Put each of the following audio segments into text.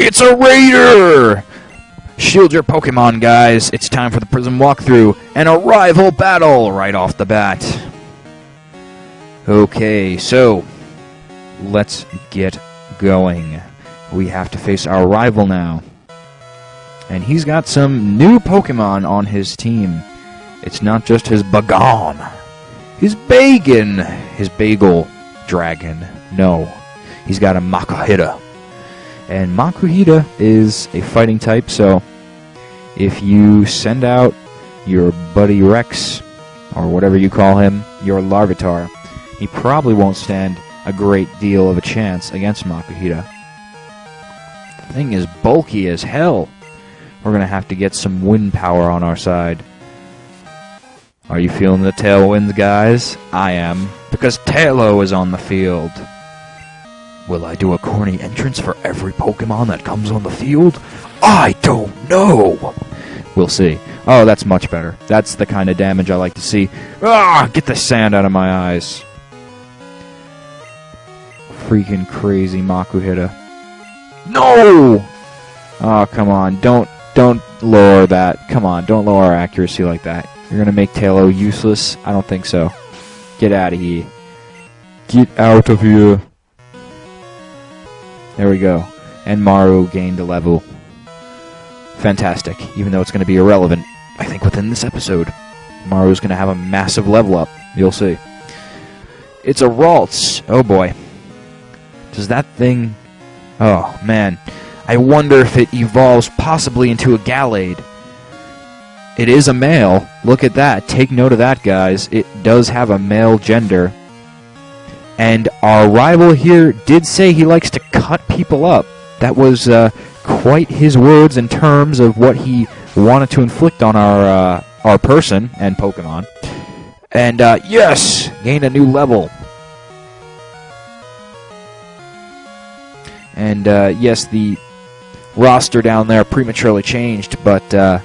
It's a raider! Shield your Pokemon, guys. It's time for the Prism walkthrough and a rival battle right off the bat. Okay, so let's get going. We have to face our rival now. And he's got some new Pokemon on his team. It's not just his Bagon. His Bagel Dragon. No, he's got a Makuhita. And Makuhita is a fighting type, so if you send out your buddy Rex, or whatever you call him, your Larvitar, he probably won't stand a great deal of a chance against Makuhita. The thing is bulky as hell. We're going to have to get some wind power on our side. Are you feeling the tailwinds, guys? I am, because Tailo is on the field. Will I do a corny entrance for every Pokemon that comes on the field? I don't know! We'll see. Oh, that's much better. That's the kind of damage I like to see. Ah! Get the sand out of my eyes. Freaking crazy Makuhita. No! Oh, come on. Don't lower that. Come on, don't lower our accuracy like that. You're going to make Tailo useless? I don't think so. Get out of here. Get out of here. There we go. And Maru gained a level. Fantastic. Even though it's going to be irrelevant, I think, within this episode. Maru's going to have a massive level up. You'll see. It's a Ralts. Oh, boy. Does that thing... Oh, man. I wonder if it evolves possibly into a Gallade. It is a male. Look at that. Take note of that, guys. It does have a male gender. And our rival here did say he likes to cut people up. That was quite his words in terms of what he wanted to inflict on our person and Pokemon. And, yes! Gained a new level. And, yes, the roster down there prematurely changed, but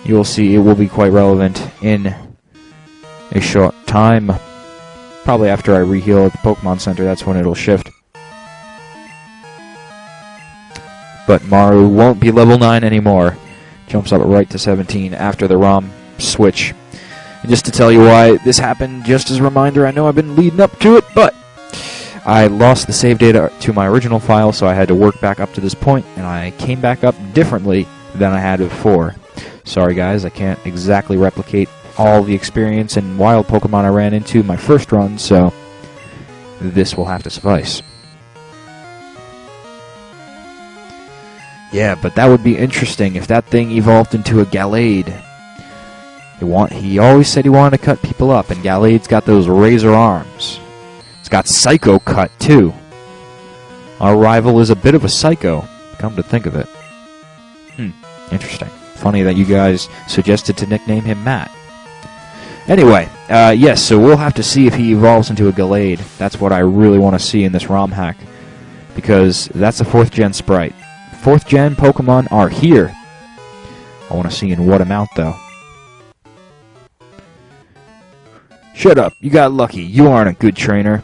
you'll see it will be quite relevant in a short time. Probably after I reheal at the Pokemon Center, that's when it'll shift. But Maru won't be level 9 anymore. Jumps up right to 17 after the ROM switch. And just to tell you why this happened, just as a reminder, I know I've been leading up to it, but I lost the save data to my original file, so I had to work back up to this point, and I came back up differently than I had before. Sorry guys, I can't exactly replicate all the experience and wild Pokemon I ran into my first run, so this will have to suffice. Yeah, but that would be interesting if that thing evolved into a Gallade. He always said he wanted to cut people up, and Gallade's got those razor arms. It's got Psycho Cut, too. Our rival is a bit of a psycho, come to think of it. Interesting. Funny that you guys suggested to nickname him Matt. Anyway, yes, so we'll have to see if he evolves into a Gallade. That's what I really want to see in this ROM hack, because that's a 4th gen sprite. 4th gen Pokemon are here. I want to see in what amount, though. Shut up, you got lucky. You aren't a good trainer.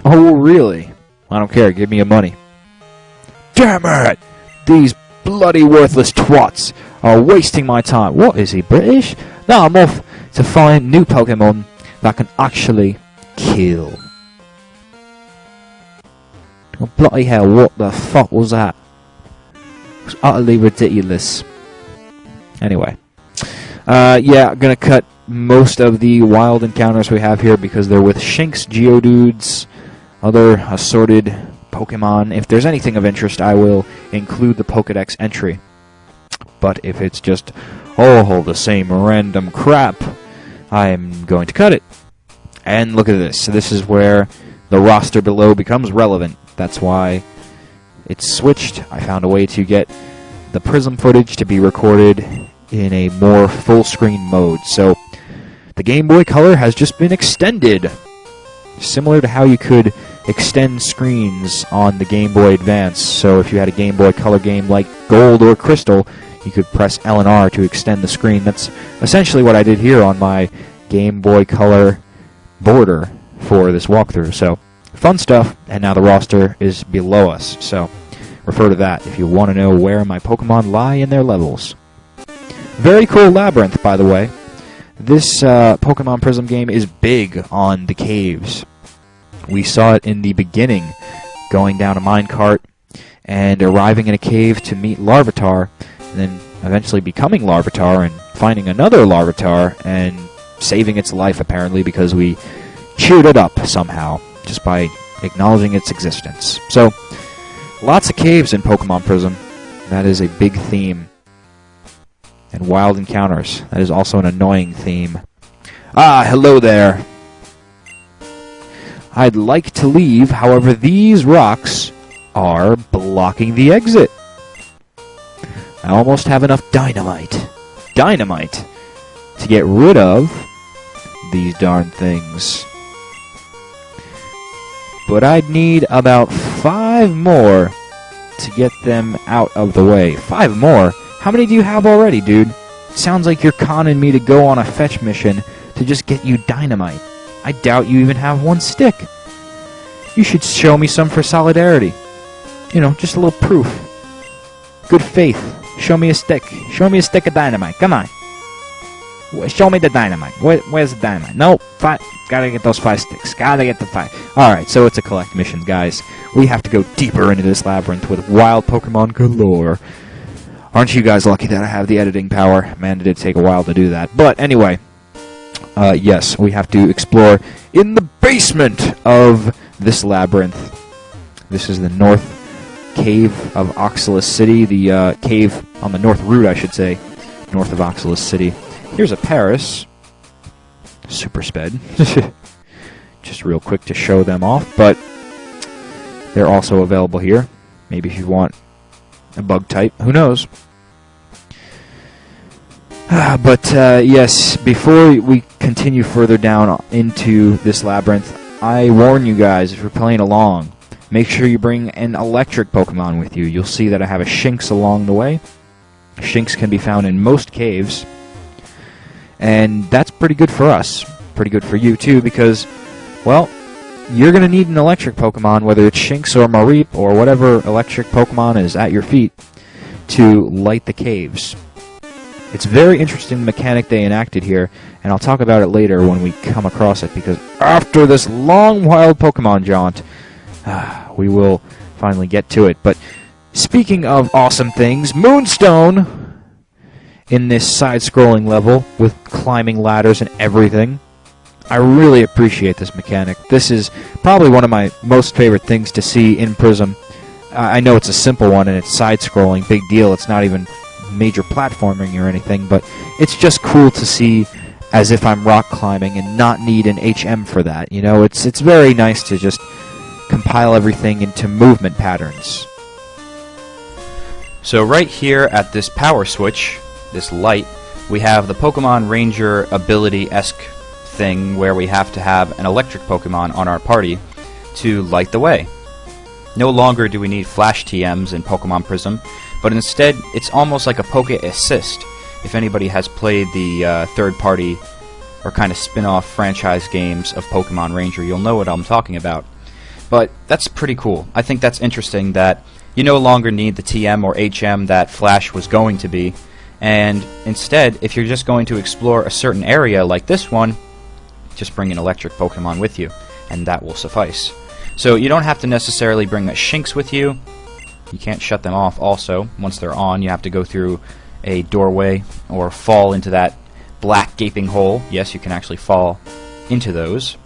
Oh, really? I don't care, give me your money. Damn it! These bloody worthless twats are wasting my time. What, is he British? No, I'm off to find new Pokemon that can actually kill. Oh, bloody hell, what the fuck was that? It was utterly ridiculous. Anyway. Yeah, I'm gonna cut most of the wild encounters we have here because they're with Shinx, Geodudes, other assorted Pokemon. If there's anything of interest, I will include the Pokedex entry. But if it's just all the same random crap, I'm going to cut it. And look at this. So this is where the roster below becomes relevant. That's why it's switched. I found a way to get the Prism footage to be recorded in a more full-screen mode. So the Game Boy Color has just been extended. Similar to how you could extend screens on the Game Boy Advance. So if you had a Game Boy Color game like Gold or Crystal, you could press L and R to extend the screen. That's essentially what I did here on my Game Boy Color border for this walkthrough. So Fun stuff, and now the roster is below us, so refer to that if you want to know where my Pokemon lie in their levels. Very cool labyrinth, by the way. This Pokemon Prism game is big on the caves. We saw it in the beginning, going down a minecart and arriving in a cave to meet Larvitar, and then eventually becoming Larvitar and finding another Larvitar and saving its life, apparently, because we cheered it up somehow, just by acknowledging its existence. So, lots of caves in Pokemon Prism. That is a big theme. And wild encounters. That is also an annoying theme. Ah, hello there. I'd like to leave, however these rocks are blocking the exit. I almost have enough dynamite to get rid of these darn things. But I'd need about 5 more to get them out of the way. 5 more? How many do you have already, dude? Sounds like you're conning me to go on a fetch mission to just get you dynamite. I doubt you even have 1 stick. You should show me some for solidarity. You know, just a little proof. Good faith. Show me a stick. Show me a stick of dynamite. Come on. Show me the dynamite. Where's the dynamite? No, 5. Gotta get those 5 sticks. Gotta get the 5. Alright, so it's a collect mission, guys. We have to go deeper into this labyrinth with wild Pokemon galore. Aren't you guys lucky that I have the editing power? Man, did it take a while to do that. But anyway, yes, we have to explore in the basement of this labyrinth. This is the north cave of Oxalis City. The cave on the north route, I should say. North of Oxalis City. Here's a Paris. Super sped. Just real quick to show them off, but they're also available here. Maybe if you want a bug type, who knows? But yes, before we continue further down into this labyrinth, I warn you guys, if you're playing along, make sure you bring an electric Pokemon with you. You'll see that I have a Shinx along the way. Shinx can be found in most caves, and that's pretty good for us. Pretty good for you too, because, well, you're going to need an electric Pokemon, whether it's Shinx or Mareep or whatever electric Pokemon is at your feet, to light the caves. It's a very interesting mechanic they enacted here, and I'll talk about it later when we come across it, because after this long wild Pokemon jaunt, we will finally get to it. But speaking of awesome things, Moonstone in this side-scrolling level with climbing ladders and everything. I really appreciate this mechanic. This is probably one of my most favorite things to see in Prism. I know it's a simple one and it's side-scrolling, big deal. It's not even major platforming or anything, but it's just cool to see as if I'm rock climbing and not need an HM for that. You know, it's very nice to just compile everything into movement patterns. So right here at this power switch, this light, we have the Pokemon Ranger ability-esque thing where we have to have an electric Pokemon on our party to light the way. No longer do we need flash TMs in Pokemon Prism, but instead it's almost like a Poke Assist. If anybody has played the third-party or kind of spin-off franchise games of Pokemon Ranger, you'll know what I'm talking about. But that's pretty cool. I think that's interesting that you no longer need the TM or HM that Flash was going to be, and instead, if you're just going to explore a certain area like this one, just bring an electric Pokemon with you, and that will suffice. So you don't have to necessarily bring a Shinx with you. You can't shut them off also. Once they're on, you have to go through a doorway or fall into that black gaping hole. Yes, you can actually fall into those,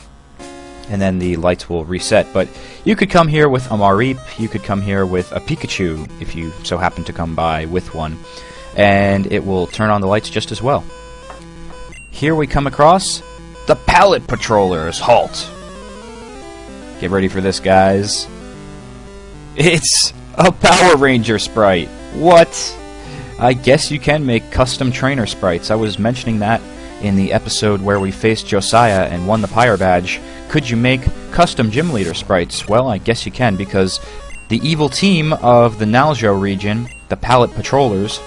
and then the lights will reset. But you could come here with a Mareep, you could come here with a Pikachu, if you so happen to come by with one, and it will turn on the lights just as well. Here we come across the Pallet Patrollers. Halt! Get ready for this, guys. It's a Power Ranger sprite. What? I guess you can make custom trainer sprites. I was mentioning that in the episode where we faced Josiah and won the Pyre Badge. Could you make custom gym leader sprites? Well, I guess you can, because the evil team of the Naljo region, the Pallet Patrollers,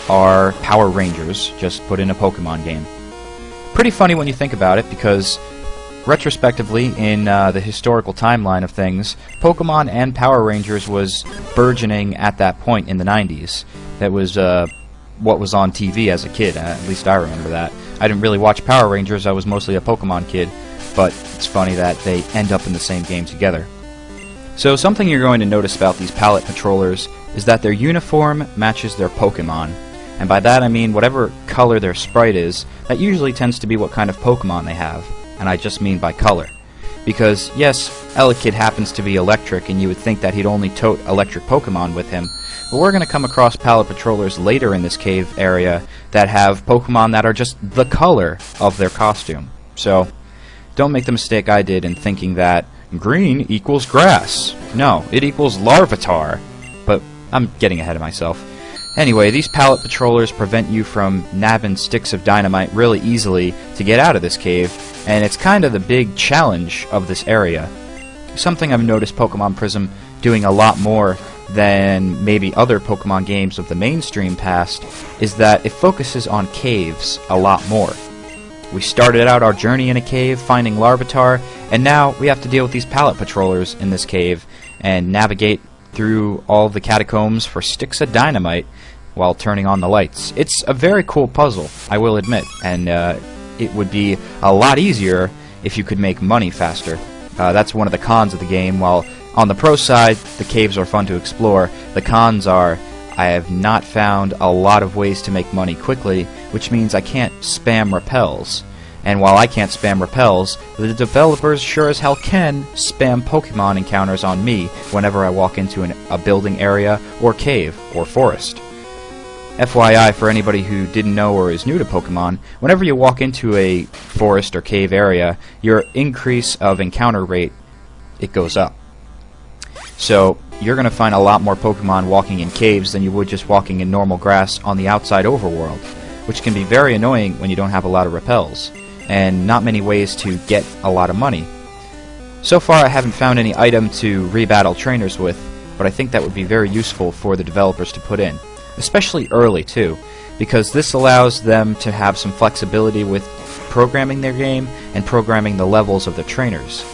are Power Rangers, just put in a Pokemon game. Pretty funny when you think about it, because retrospectively, in the historical timeline of things, Pokemon and Power Rangers was burgeoning at that point in the 90s. That was what was on TV as a kid, at least I remember that. I didn't really watch Power Rangers, I was mostly a Pokemon kid, but it's funny that they end up in the same game together. So something you're going to notice about these Pallet Patrollers is that their uniform matches their Pokemon. And by that I mean whatever color their sprite is, that usually tends to be what kind of Pokemon they have. And I just mean by color. Because, yes, Elekid happens to be electric, and you would think that he'd only tote electric Pokemon with him, but we're going to come across Pallet Patrollers later in this cave area that have Pokemon that are just the color of their costume. So, don't make the mistake I did in thinking that green equals grass. No, it equals Larvitar. But I'm getting ahead of myself. Anyway, these Pallet Patrollers prevent you from nabbing sticks of dynamite really easily to get out of this cave, and it's kind of the big challenge of this area. Something I've noticed Pokemon Prism doing a lot more than maybe other Pokemon games of the mainstream past is that it focuses on caves a lot more. We started out our journey in a cave finding Larvitar, and now we have to deal with these Pallet Patrollers in this cave and navigate through all the catacombs for sticks of dynamite while turning on the lights. It's a very cool puzzle, I will admit, and it would be a lot easier if you could make money faster. That's one of the cons of the game. While on the pro side, the caves are fun to explore, the cons are I have not found a lot of ways to make money quickly, which means I can't spam repels. And while I can't spam repels, the developers sure as hell can spam Pokemon encounters on me whenever I walk into a building area, or cave, or forest. FYI, for anybody who didn't know or is new to Pokemon, whenever you walk into a forest or cave area, your increase of encounter rate, it goes up. So, you're going to find a lot more Pokemon walking in caves than you would just walking in normal grass on the outside overworld, which can be very annoying when you don't have a lot of repels, and not many ways to get a lot of money. So far I haven't found any item to rebattle trainers with, but I think that would be very useful for the developers to put in, especially early too, because this allows them to have some flexibility with programming their game and programming the levels of the trainers.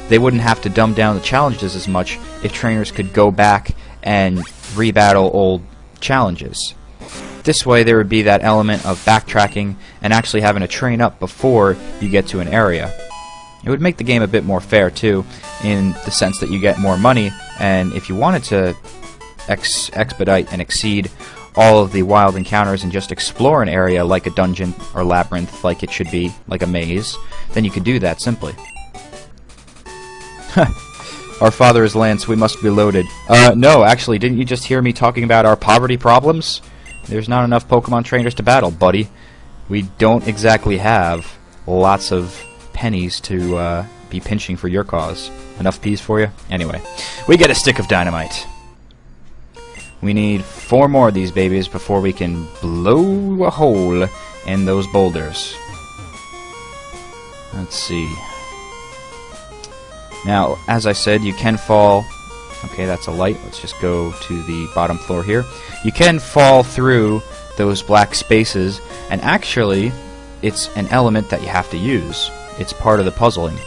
They wouldn't have to dumb down the challenges as much if trainers could go back and rebattle old challenges. This way there would be that element of backtracking and actually having to train up before you get to an area. It would make the game a bit more fair too, in the sense that you get more money, and if you wanted to expedite and exceed all of the wild encounters and just explore an area like a dungeon or labyrinth, like it should be, like a maze, then you could do that simply. Our father is Lance, we must be loaded. No, actually, didn't you just hear me talking about our poverty problems? There's not enough Pokemon trainers to battle, buddy. We don't exactly have lots of pennies to be pinching for your cause. Enough peas for you? Anyway, we get a stick of dynamite. We need 4 more of these babies before we can blow a hole in those boulders. Let's see. Now, as I said, you can fall... Okay, that's a light. Let's just go to the bottom floor here. You can fall through those black spaces, and actually, it's an element that you have to use. It's part of the puzzling.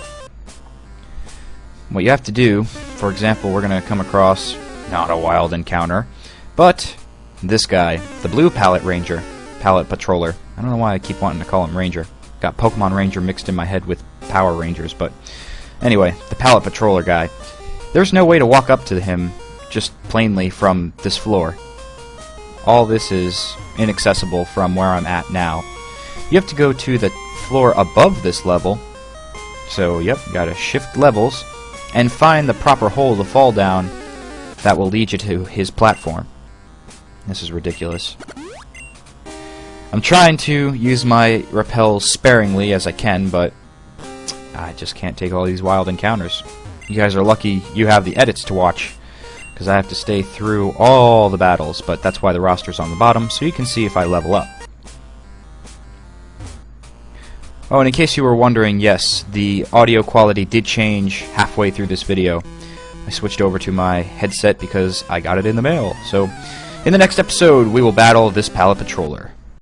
What you have to do, for example, we're going to come across not a wild encounter, but this guy, the blue Pallet Patroller. I don't know why I keep wanting to call him Ranger. Got Pokemon Ranger mixed in my head with Power Rangers, but anyway, the Pallet Patroller guy. There's no way to walk up to him just plainly from this floor. All this is inaccessible from where I'm at now. You have to go to the floor above this level. So, yep, you gotta shift levels and find the proper hole to fall down that will lead you to his platform. This is ridiculous. I'm trying to use my repels sparingly as I can, but I just can't take all these wild encounters. You guys are lucky you have the edits to watch, because I have to stay through all the battles, but that's why the roster's on the bottom, so you can see if I level up. Oh, and in case you were wondering, yes, the audio quality did change halfway through this video. I switched over to my headset because I got it in the mail. So, in the next episode, we will battle this Pallet Patroller.